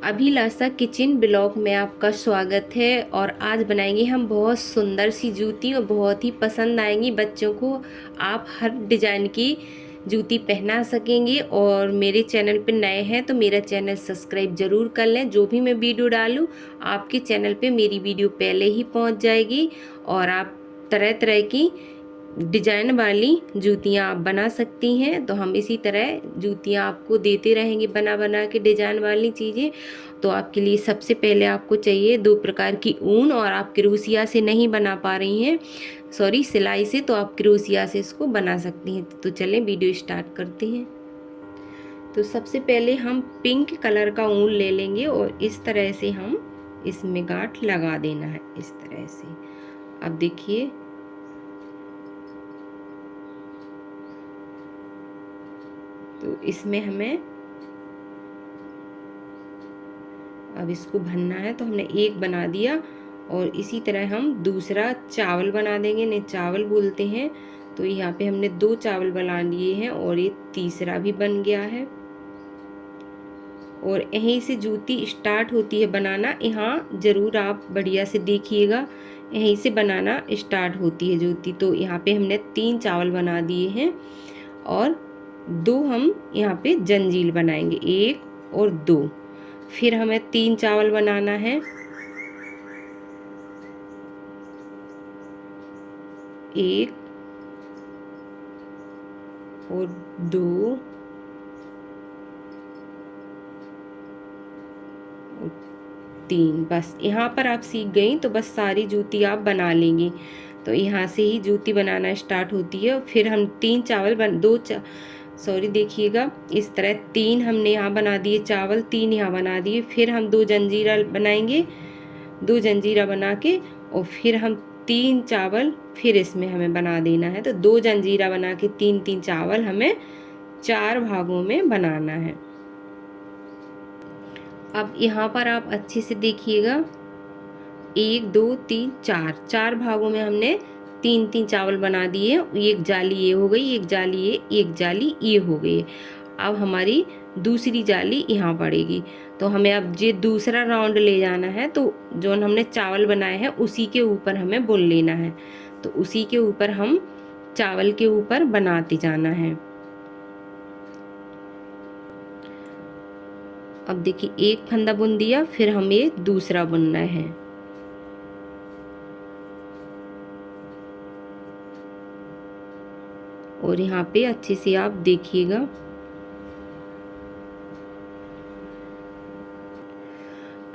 अभिलाषा kitchen blog में आपका स्वागत है। और आज बनाएंगे हम बहुत सुंदर सी जूती और बहुत ही पसंद आएंगी बच्चों को। आप हर डिजाइन की जूती पहना सकेंगे। और मेरे चैनल पे नए हैं तो मेरा चैनल सब्सक्राइब जरूर कर लें। जो भी मैं वीडियो डालूं आपके चैनल पे मेरी वीडियो पहले ही पहुंच जाएगी और आप तरह तरह की डिजाइन वाली जूतियां आप बना सकती हैं। तो हम इसी तरह जूतियां आपको देते रहेंगे बना बना के डिजाइन वाली चीज़ें। तो आपके लिए सबसे पहले आपको चाहिए 2 प्रकार की ऊन। और आप क्रोशिया से नहीं बना पा रही हैं, सॉरी सिलाई से, तो आप क्रोशिया से इसको बना सकती हैं। तो चलें वीडियो स्टार्ट करते हैं। तो सबसे पहले हम पिंक कलर का ऊन ले लेंगे और इस तरह से हम इसमें गांठ लगा देना है, इस तरह से। अब देखिए तो इसमें हमें अब इसको भरना है। तो हमने एक बना दिया और इसी तरह हम दूसरा चावल बना देंगे, नहीं चावल बोलते हैं। तो यहाँ पे हमने 2 चावल बना लिए हैं और ये तीसरा भी बन गया है। और यहीं से जूती स्टार्ट होती है बनाना, यहाँ जरूर आप बढ़िया से देखिएगा, यहीं से बनाना स्टार्ट होती है जूती। तो यहाँ पे हमने 3 चावल बना दिए हैं और 2 हम यहाँ पे जंजीर बनाएंगे, 1 और 2। फिर हमें 3 चावल बनाना है, 1 और 2 और 3। बस यहाँ पर आप सीख गई तो बस सारी जूती आप बना लेंगी। तो यहाँ से ही जूती बनाना स्टार्ट होती है। फिर हम 3 चावल सॉरी देखिएगा, इस तरह 3 हमने यहाँ बना दिए चावल, 3 यहाँ बना दिए। फिर हम 2 जंजीरा बनाएंगे, 2 जंजीरा बना के और फिर हम 3 चावल फिर इसमें हमें बना देना है। तो 2 जंजीरा बना के 3 चावल हमें 4 भागों में बनाना है। अब यहाँ पर आप अच्छे से देखिएगा, 1 2 3 4 भागों में हमने 3 चावल बना दिए। एक जाली ये हो गई, एक जाली ये, एक जाली ये हो गई। अब हमारी दूसरी जाली यहाँ पड़ेगी। तो हमें अब ये दूसरा राउंड ले जाना है। तो जो हमने चावल बनाए हैं उसी के ऊपर हमें बुन लेना है। तो उसी के ऊपर हम चावल के ऊपर बनाते जाना है। अब देखिए एक फंदा बुन दिया, फिर हमें दूसरा बुनना है। और यहाँ पे अच्छे से आप देखिएगा,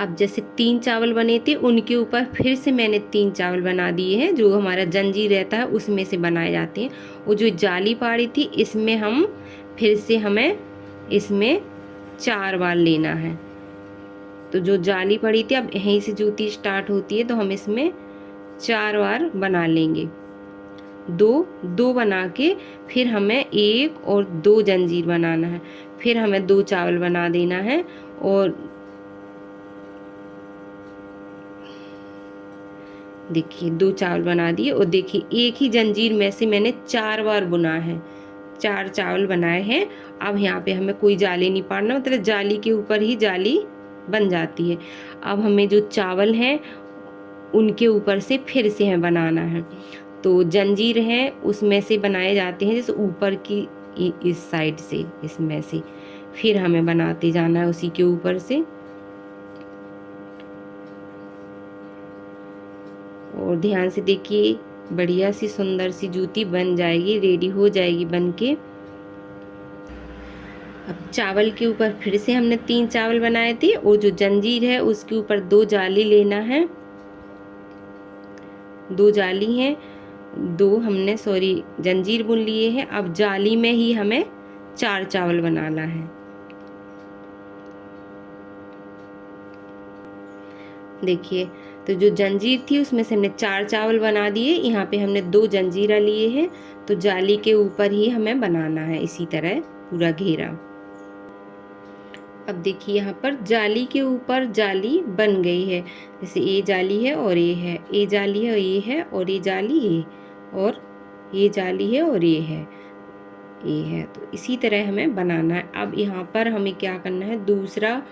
अब जैसे 3 चावल बने थे उनके ऊपर फिर से मैंने 3 चावल बना दिए हैं। जो हमारा जंजीर रहता है उसमें से बनाए जाते हैं। और जो जाली पाड़ी थी इसमें हम फिर से हमें इसमें 4 बार लेना है। तो जो जाली पड़ी थी अब यहीं से जूती स्टार्ट होती है, तो हम इसमें 4 बार बना लेंगे। 2 बना के फिर हमें 1 और 2 जंजीर बनाना है। फिर हमें 2 चावल बना देना है और देखिए 2 चावल बना दिए। और देखिए एक ही जंजीर में से मैंने 4 बार बुना है, 4 चावल बनाए हैं। अब यहाँ पे हमें कोई जाली नहीं पाड़ना, मतलब जाली के ऊपर ही जाली बन जाती है। अब हमें जो चावल हैं उनके ऊपर से फिर से हमें बनाना है। तो जंजीर है उसमें से बनाए जाते हैं, जैसे ऊपर की इस साइड से, इसमें से फिर हमें बनाते जाना है उसी के ऊपर से। और ध्यान से देखिए, बढ़िया सी सुंदर सी जूती बन जाएगी, रेडी हो जाएगी बन के। अब चावल के ऊपर फिर से हमने 3 चावल बनाए थे और जो जंजीर है उसके ऊपर 2 जाली लेना है। 2 जाली हैं, 2 हमने सॉरी जंजीर बुन लिए हैं। अब जाली में ही हमें 4 चावल बनाना है। देखिए तो जो जंजीर थी उसमें से हमने 4 चावल बना दिए। यहाँ पे हमने 2 जंजीरा लिए हैं। तो जाली के ऊपर ही हमें बनाना है इसी तरह पूरा घेरा। अब देखिए यहाँ पर जाली के ऊपर जाली बन गई है। जैसे ये जाली है और ये है, ये जाली है और ये है, और ये जाली ये, और ये जाली है और ये है, ये है। तो इसी तरह हमें बनाना है। अब यहाँ पर हमें क्या करना है, दूसरा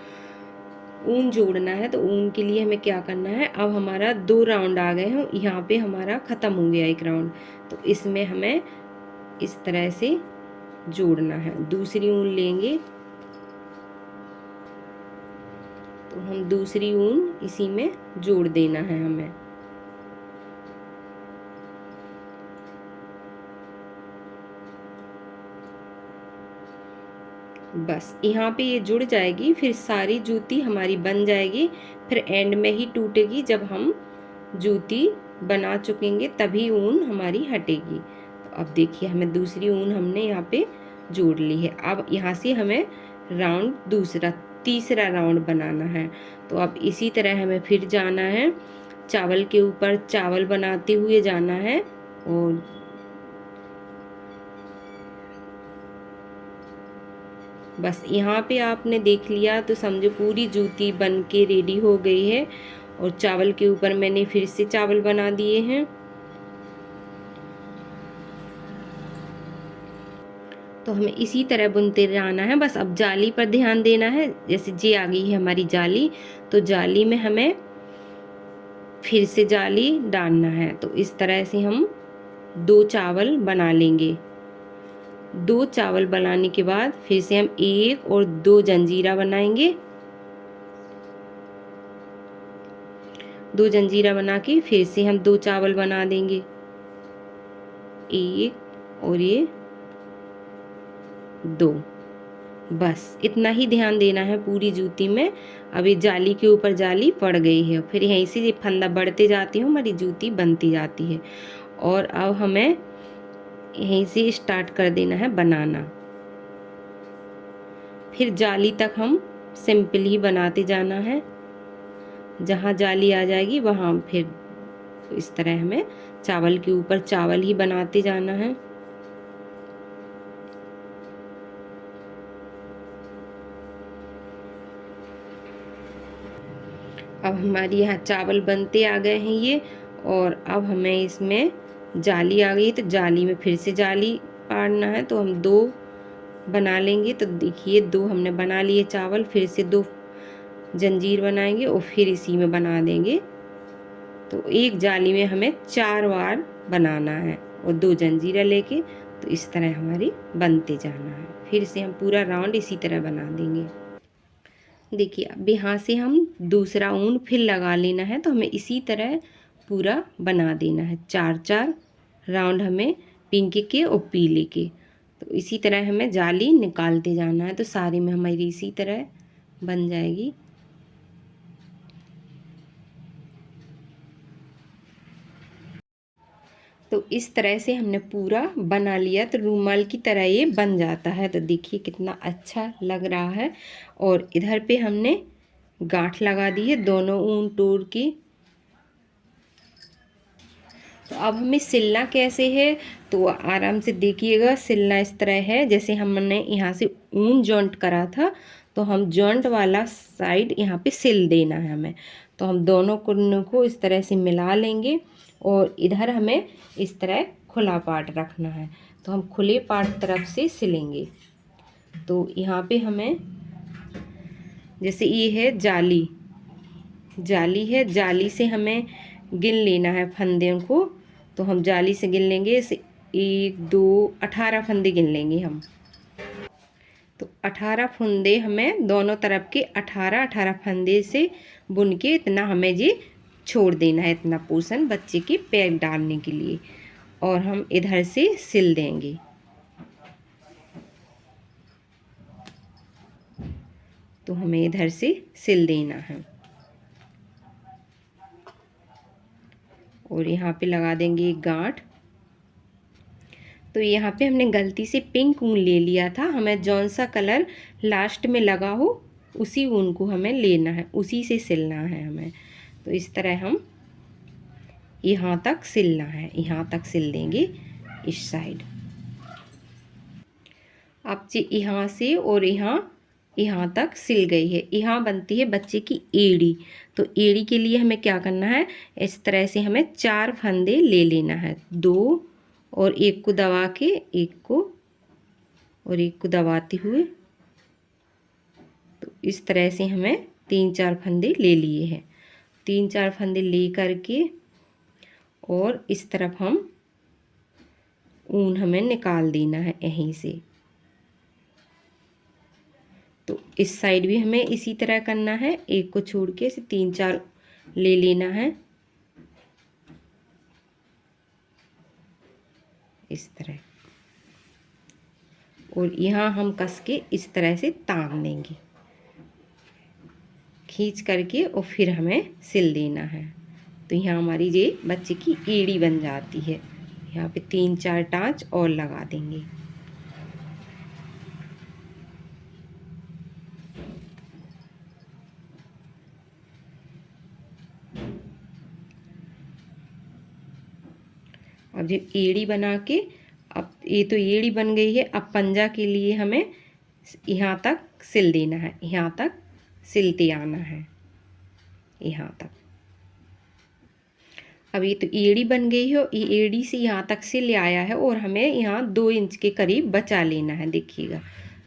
ऊन जोड़ना है। तो ऊन के लिए हमें क्या करना है, अब हमारा 2 राउंड आ गए हैं, यहाँ पे हमारा ख़त्म हो गया 1 राउंड। तो इसमें हमें इस तरह से जोड़ना है। दूसरी ऊन लेंगे, तो हम दूसरी ऊन इसी में जोड़ देना है हमें। बस यहाँ पे ये जुड़ जाएगी, फिर सारी जूती हमारी बन जाएगी। फिर एंड में ही टूटेगी, जब हम जूती बना चुकेंगे तभी ऊन हमारी हटेगी। तो अब देखिए हमें दूसरी ऊन हमने यहाँ पे जोड़ ली है। अब यहाँ से हमें तीसरा राउंड बनाना है। तो अब इसी तरह हमें फिर जाना है, चावल के ऊपर चावल बनाते हुए जाना है। और बस यहाँ पे आपने देख लिया तो समझो पूरी जूती बन के रेडी हो गई है। और चावल के ऊपर मैंने फिर से चावल बना दिए हैं। तो हमें इसी तरह बुनते रहना है। बस अब जाली पर ध्यान देना है। जैसे जे आ गई है हमारी जाली, तो जाली में हमें फिर से जाली डालना है। तो इस तरह से हम 2 चावल बना लेंगे। 2 चावल बनाने के बाद फिर से हम 1 और 2 जंजीरा बनाएंगे। 2 जंजीरा बना के फिर से हम 2 चावल बना देंगे, 1 और ये 2। बस इतना ही ध्यान देना है पूरी जूती में। अभी जाली के ऊपर जाली पड़ गई है, फिर यहीं से ये फंदा बढ़ते जाती हूँ, हमारी जूती बनती जाती है। और अब हमें यहीं से स्टार्ट कर देना है बनाना। फिर जाली तक हम सिंपल ही बनाते जाना है। जहाँ जाली आ जाएगी वहाँ फिर इस तरह हमें चावल के ऊपर चावल ही बनाते जाना है। अब हमारी यहाँ चावल बनते आ गए हैं ये। और अब हमें इसमें जाली आ गई, तो जाली में फिर से जाली पाड़ना है। तो हम 2 बना लेंगे। तो देखिए 2 हमने बना लिए चावल, फिर से 2 जंजीर बनाएंगे और फिर इसी में बना देंगे। तो एक जाली में हमें 4 बार बनाना है और 2 जंजीरा लेके, तो इस तरह हमारी बनते जाना है। फिर से हम पूरा राउंड इसी तरह बना देंगे। देखिए अब यहाँ से हम दूसरा ऊन फिर लगा लेना है। तो हमें इसी तरह पूरा बना देना है, 4 राउंड हमें पिंक के और पीले के। तो इसी तरह हमें जाली निकालते जाना है। तो सारे में हमारी इसी तरह बन जाएगी। तो इस तरह से हमने पूरा बना लिया, तो रूमाल की तरह ये बन जाता है। तो देखिए कितना अच्छा लग रहा है। और इधर पे हमने गांठ लगा दी है दोनों ऊन तोड़ के। तो अब हमें सिलना कैसे है, तो आराम से देखिएगा। सिलना इस तरह है, जैसे हमने यहाँ से ऊन जॉइंट करा था, तो हम जॉइंट वाला साइड यहाँ पे सिल देना है हमें। तो हम दोनों कोनों को इस तरह से मिला लेंगे और इधर हमें इस तरह खुला पार्ट रखना है। तो हम खुले पार्ट तरफ से सिलेंगे। तो यहाँ पे हमें जैसे ये है जाली है, जाली से हमें गिन लेना है फंदे को। तो हम जाली से गिन लेंगे, इसे 1 2 18 फंदे गिन लेंगे हम। तो 18 फंदे हमें दोनों तरफ के 18 फंदे से बुन के इतना हमें ये छोड़ देना है, इतना पोर्शन बच्चे के पैर डालने के लिए। और हम इधर से सिल देंगे। तो हमें इधर से सिल देना है और यहाँ पे लगा देंगे एक गांठ। तो यहाँ पे हमने गलती से पिंक ऊन ले लिया था, हमें जौन सा कलर लास्ट में लगा हो उसी ऊन को हमें लेना है, उसी से सिलना है हमें। तो इस तरह हम यहाँ तक सिलना है, यहाँ तक सिल देंगे इस साइड। अब जी यहाँ से और यहाँ तक सिल गई है। यहाँ बनती है बच्चे की एड़ी। तो एड़ी के लिए हमें क्या करना है, इस तरह से हमें 4 फंदे ले लेना है, 2 और एक को दबा के एक को और एक को दबाते हुए। तो इस तरह से हमें 3-4 फंदे ले लिए हैं। 3-4 फंदे ले करके और इस तरफ हम ऊन हमें निकाल देना है यहीं से। तो इस साइड भी हमें इसी तरह करना है, एक को छोड़ के इसे 3-4 ले लेना है इस तरह, और यहाँ हम कस के इस तरह से तान देंगे खींच करके, और फिर हमें सिल देना है। तो यहाँ हमारी ये बच्चे की एड़ी बन जाती है। यहाँ पे 3-4 टाँच और लगा देंगे। अब ये एड़ी बना के, अब ये तो एड़ी बन गई है, अब पंजा के लिए हमें यहाँ तक सिल देना है, यहाँ तक सिलते आना है, यहाँ तक। अब ये तो एड़ी बन गई है, ये एड़ी से यहाँ तक सिल आया है, और हमें यहाँ 2 इंच के करीब बचा लेना है। देखिएगा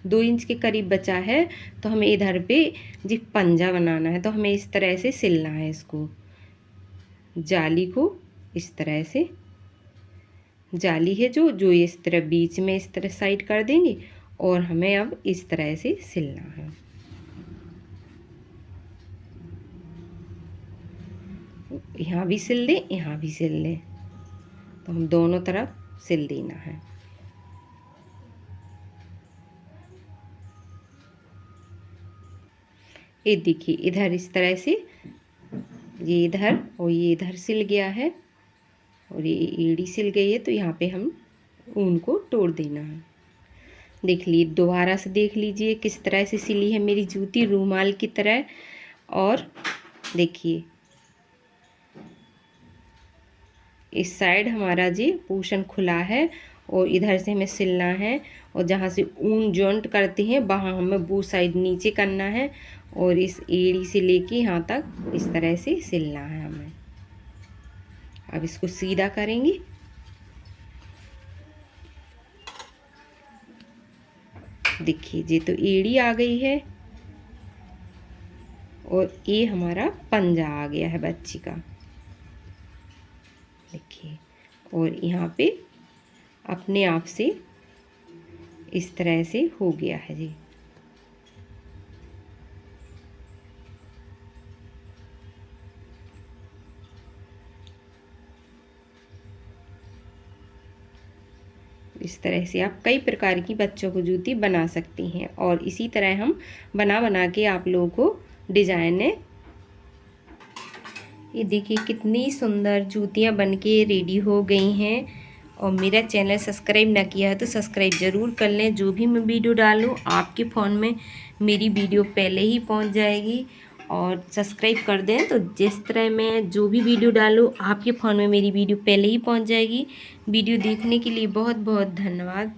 2 इंच के करीब बचा है, तो हमें इधर पे जी पंजा बनाना है। तो हमें इस तरह से सिलना है इसको, जाली को इस तरह से, जाली है जो इस तरह बीच में इस तरह साइड कर देंगे, और हमें अब इस तरह से सिलना है। यहाँ भी सिल दें, यहाँ भी सिल लें, तो हम दोनों तरफ सिल देना है। ये देखिए इधर इस तरह से, ये इधर और ये इधर सिल गया है, और ये एड़ी सिल गई है। तो यहाँ पे हम ऊन को तोड़ देना है। देख लीजिए, दोबारा से देख लीजिए किस तरह से सिली है मेरी जूती, रूमाल की तरह। और देखिए इस साइड हमारा जी पोर्शन खुला है, और इधर से हमें सिलना है, और जहाँ से ऊन जॉइंट करते हैं वहाँ हमें वो साइड नीचे करना है, और इस एड़ी से लेके यहाँ तक इस तरह से सिलना है हमें। अब इसको सीधा करेंगे। देखिए ये तो एड़ी आ गई है, और ये हमारा पंजा आ गया है बच्ची का। देखिए, और यहाँ पे अपने आप से इस तरह से हो गया है जी। इस तरह से आप कई प्रकार की बच्चों को जूती बना सकती हैं, और इसी तरह हम बना बना के आप लोगों को डिजाइन है। ये देखिए कितनी सुंदर जूतियाँ बनके रेडी हो गई हैं। और मेरा चैनल सब्सक्राइब ना किया है तो सब्सक्राइब ज़रूर कर लें। जो भी मैं वीडियो डालूँ आपके फ़ोन में मेरी वीडियो पहले ही पहुंच जाएगी। और सब्सक्राइब कर दें तो जिस तरह मैं जो भी वीडियो डालूँ आपके फ़ोन में मेरी वीडियो पहले ही पहुंच जाएगी। वीडियो देखने के लिए बहुत बहुत धन्यवाद।